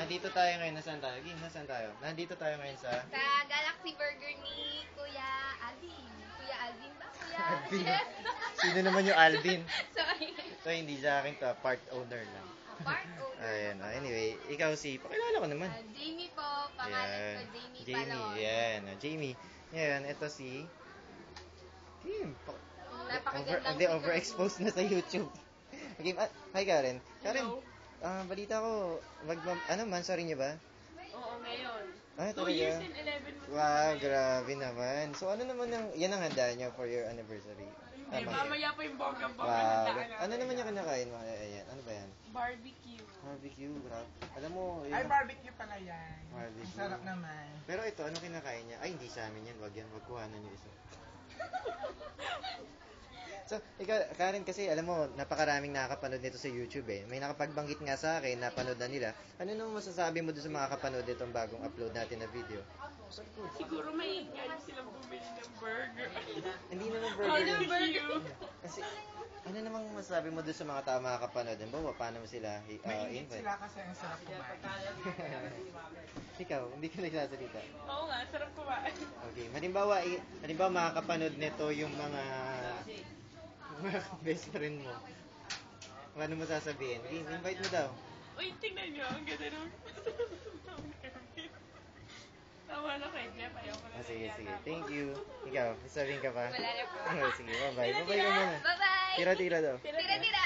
nandito tayo ngayon. Nasaan tayo? Gin, nasaan tayo? Nandito tayo ngayon sa... Sa Galaxy Burger ni Kuya Alvin. Kuya Alvin ba? Kuya Alvin. Chef? Sino naman yung Alvin? Sorry. So, hindi sa akin to. Part owner lang. Part owner. Ayan. Anyway, ikaw si... Pakilala ko naman. Jamie po. Pangalan ko Jamie Jamie. Palon. Yan. Jamie. Yan. Ito si... Kim. Napakagandang Hindi, overexposed na sa YouTube. Okay, hi Karen. Karen, balita ko, mansarin niyo ba? Oo, ngayon. Ay, 2 talaga? years and 11 months. Wow, grabe naman. So, ano naman yan ang handa niyo for your anniversary? Hindi, mamaya pa yung bonggang-bongga Wow. handaan natin. Ano naman yung kinakain mo? Ayan, ano ba yan? Barbecue. Barbecue, grabe. Alam mo, Ay, barbecue pala yan. Barbecue. Ang sarap naman. Pero ito, ano kinakain niya? Ay, hindi sa amin yan. Wag yan, wag kuhanan niyo isa. So, ikaw, Karen, kasi alam mo, napakaraming nakakapanood nito sa YouTube eh. May nakapagbanggit nga sa akin, napanood na nila. Ano nung masasabi mo doon sa mga kapanood itong bagong upload natin na video? Siguro may ingay silang bumili ng burger. Hindi naman burger yun. Barbecue. Kasi, ano namang masasabi mo doon sa mga tao makakapanood? Bawa, paano mo sila Mainit invite? sila kasi ang sarap kumain. Ikaw, hindi ka nagsasalita. Oo nga, sarap kumain. Okay, halimbawa makakapanood nito yung mga best friend mo. Ano mo sasabihin? Invite mo daw. Uy, tingnan nyo, ang ganda nung... Tawa na kay Jeff, ayaw ko na. Sige. Thank you. Ikaw, may sabihin ka pa? Wala na po. Sige, bye-bye. Bye-bye ka muna. Bye-bye! Tira-tira daw. Tira-tira!